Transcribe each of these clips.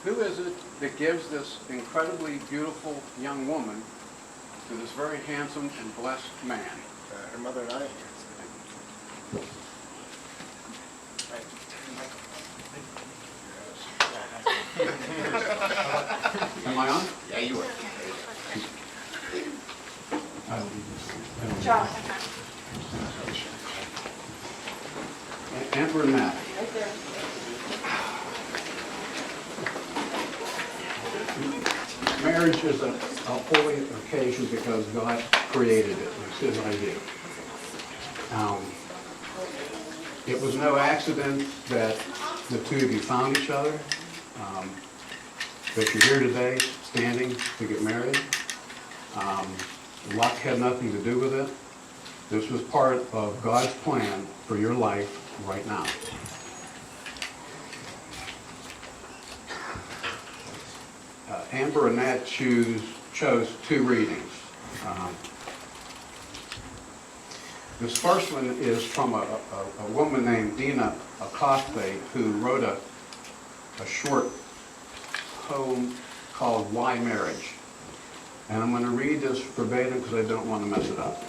Who is it that gives this incredibly beautiful young woman to this very handsome and blessed man? Her mother and I. Am I on? Yeah, you were. Charles. Amber and Matt. Right there. Marriage is a holy occasion because God created it. It's His idea. It was no accident that the two of you found each other, that you're here today standing to get married. Luck had nothing to do with it. This was part of God's plan for your life right now. Amber and Matt chose two readings. This first one is from a woman named Dina Acoste, who wrote a short poem called Why Marriage? And I'm going to read this verbatim because I don't want to mess it up.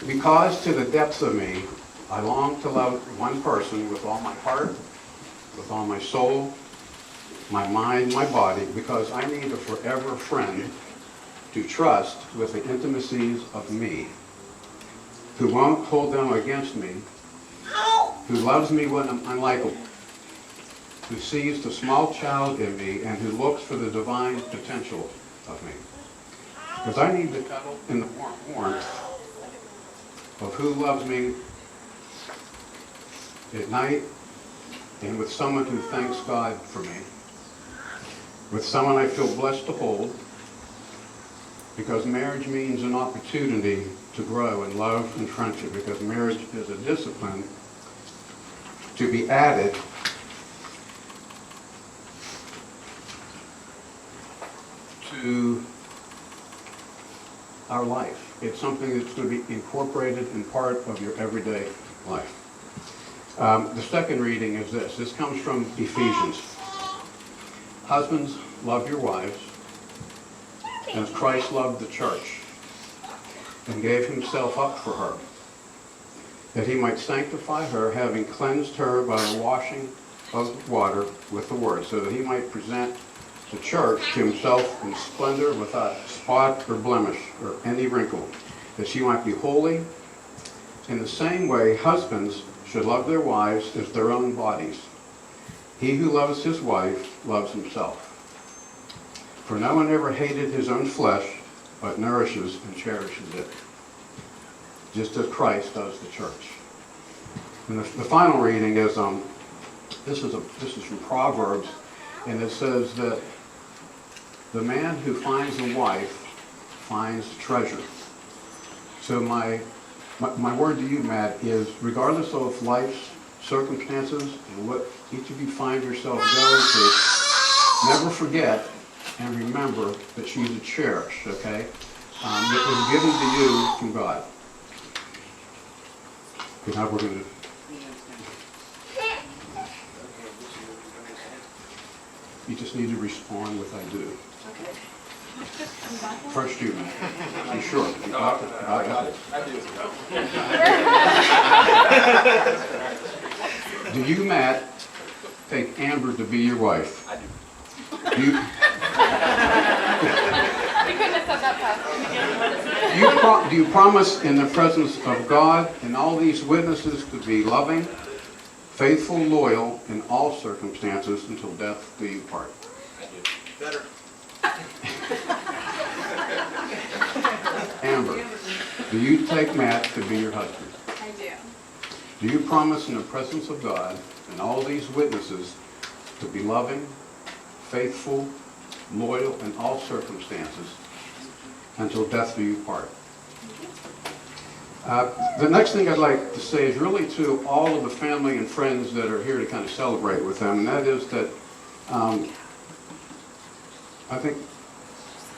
Because to the depths of me, I long to love one person with all my heart, with all my soul, my mind, my body, because I need a forever friend to trust with the intimacies of me, who won't hold them against me, who loves me when I'm unlikable, who sees the small child in me and who looks for the divine potential of me. Because I need to cuddle in the warmth of who loves me at night and with someone who thanks God for me, with someone I feel blessed to hold, because marriage means an opportunity to grow in love and friendship, because marriage is a discipline to be added to our life. It's something that's going to be incorporated in part of your everyday life. The second reading is this. This comes from Ephesians. Husbands, love your wives as Christ loved the church and gave himself up for her, that he might sanctify her, having cleansed her by the washing of water with the word, so that he might present the church to himself in splendor, without spot or blemish or any wrinkle, that she might be holy. In the same way, husbands should love their wives as their own bodies. He who loves his wife loves himself. For no one ever hated his own flesh, but nourishes and cherishes it, just as Christ does the church. And the final reading is this is from Proverbs, and it says that the man who finds a wife finds treasure. So my word to you, Matt, is regardless of life's circumstances and what each of you find yourself going through, never forget and remember that she's a cherish, okay? That was given to you from God. Okay, now we're going to... You just need to respond with I do. First you, Matt. You sure? You got it? I do. Do you, Matt, take Amber to be your wife? I do. Do you, We couldn't have said that fast. do you promise in the presence of God and all these witnesses to be loving, faithful, loyal in all circumstances until death do you part? I do. Better. Amber, do you take Matt to be your husband? I do. Do you promise in the presence of God and all these witnesses to be loving, faithful, loyal in all circumstances until death do you part? The next thing I'd like to say is really to all of the family and friends that are here to kind of celebrate with them, and that is that I think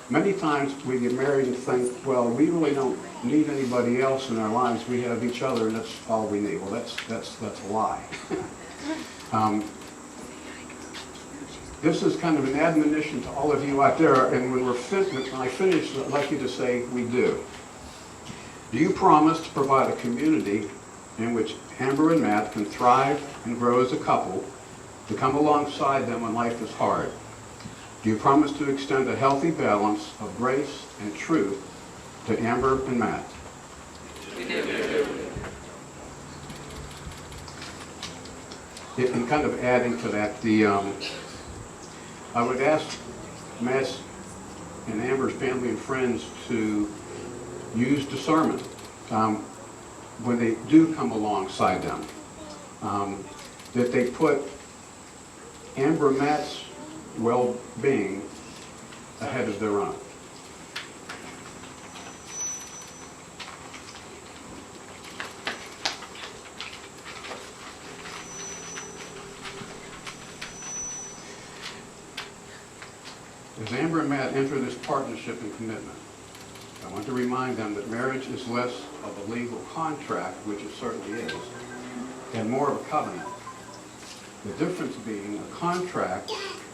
many times we get married and think, well, we really don't need anybody else in our lives. We have each other, and that's all we need. Well, that's a lie. This is kind of an admonition to all of you out there, and when I finish, I'd like you to say, we do. Do you promise to provide a community in which Amber and Matt can thrive and grow as a couple, to come alongside them when life is hard? Do you promise to extend a healthy balance of grace and truth to Amber and Matt? We do. And kind of adding to that, I would ask Matt's and Amber's family and friends to use discernment when they do come alongside them, that they put Amber and Matt's well-being ahead of their own. As Amber and Matt enter this partnership and commitment, I want to remind them that marriage is less of a legal contract, which it certainly is, and more of a covenant. The difference being a contract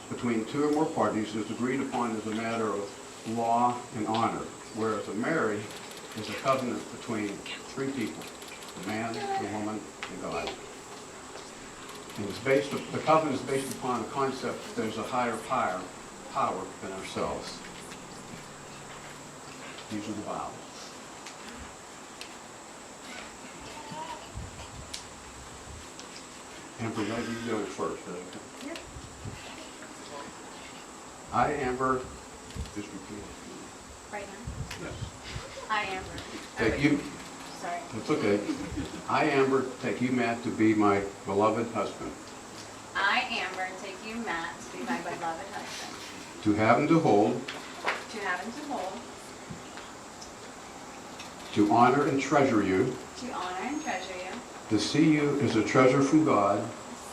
between two or more parties is agreed upon as a matter of law and honor, whereas a marriage is a covenant between three people, the man, the woman, and God. And the covenant is based upon the concept that there's a higher power than ourselves. These are the vows. Amber, maybe you go first. Okay? Yep. I, Amber, just repeat it. Right now? Yes. I, Amber. Take you. Sorry. It's okay. I, Amber, take you, Matt, to be my beloved husband. I, Amber, take you, Matt, to be my beloved husband. To have and to hold. To have and to hold. To honor and treasure you. To honor and treasure you. To see you as a treasure from God. To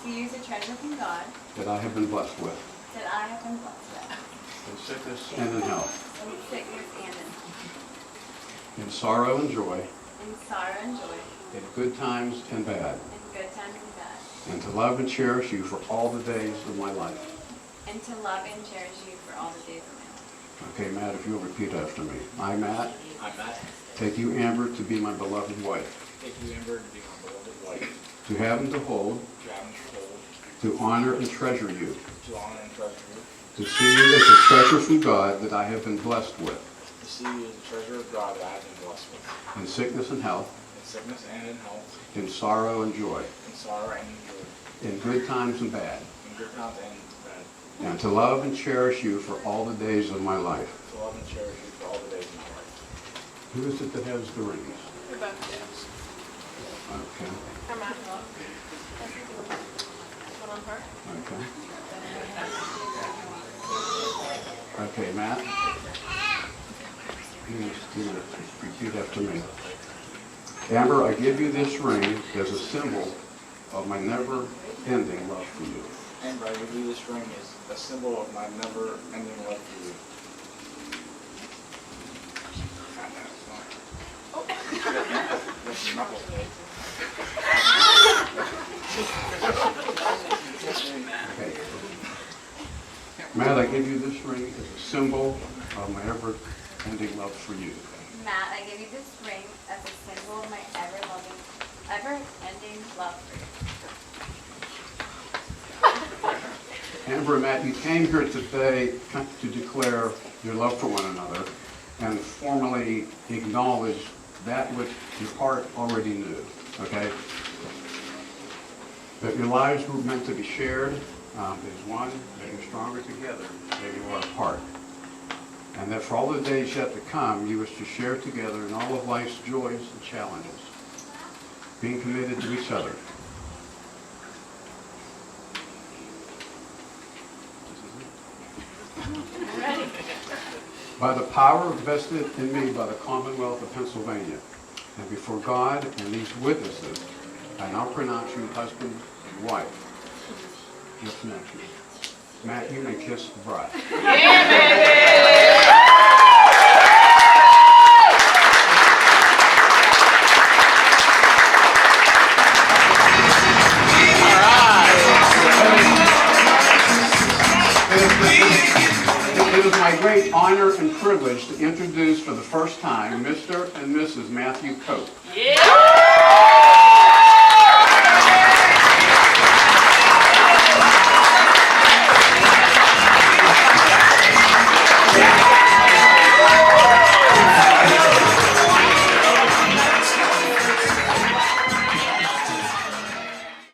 see you as a treasure from God. That I have been blessed with. That I have been blessed with. In sickness and in health. In sickness and in health. In sorrow and joy. In sorrow and joy. In good times and bad. In good times and bad. And to love and cherish you for all the days of my life. And to love and cherish you for all the days of my life. Okay, Matt, if you'll repeat after me. I, Matt, I, Matt, take you, Amber, to be my beloved wife. take you, Amber, to be my beloved wife, To have and to hold. to have and to hold, To honor and treasure you. to honor and treasure you, To see you as a treasure from God that I have been blessed with. to see you as a treasure of God that I have been blessed with, In sickness and health. in sickness and in health, In sorrow and joy. in sorrow and in joy, In good times and bad. in good times and bad, And to love and cherish you for all the days of my life. to love and cherish you for all the days of my life. Who is it that has the rings? We both do. Okay, Come on. Put on her. okay. Okay, Matt. You must repeat after me. Amber, I give you this ring as a symbol of my never-ending love for you. Amber, I give you this ring as a symbol of my never-ending love for you. That's your knuckles, babe. Okay. Matt, I give you this ring as a symbol of my ever-ending love for you. Matt, I give you this ring as a symbol of my ever-ending love for you. Amber and Matt, you came here today to declare your love for one another and formally acknowledge that which your heart already knew, okay? That your lives were meant to be shared as one, that you're stronger together than you are apart. And that for all the days yet to come, you wish to share together in all of life's joys and challenges, being committed to each other. Ready? By the power vested in me by the Commonwealth of Pennsylvania, and before God and these witnesses, I now pronounce you husband and wife. Yes, Matt, you may kiss the bride. Yeah, baby! great honor and privilege to introduce for the first time Mr. and Mrs. Matthew Cope. Yeah!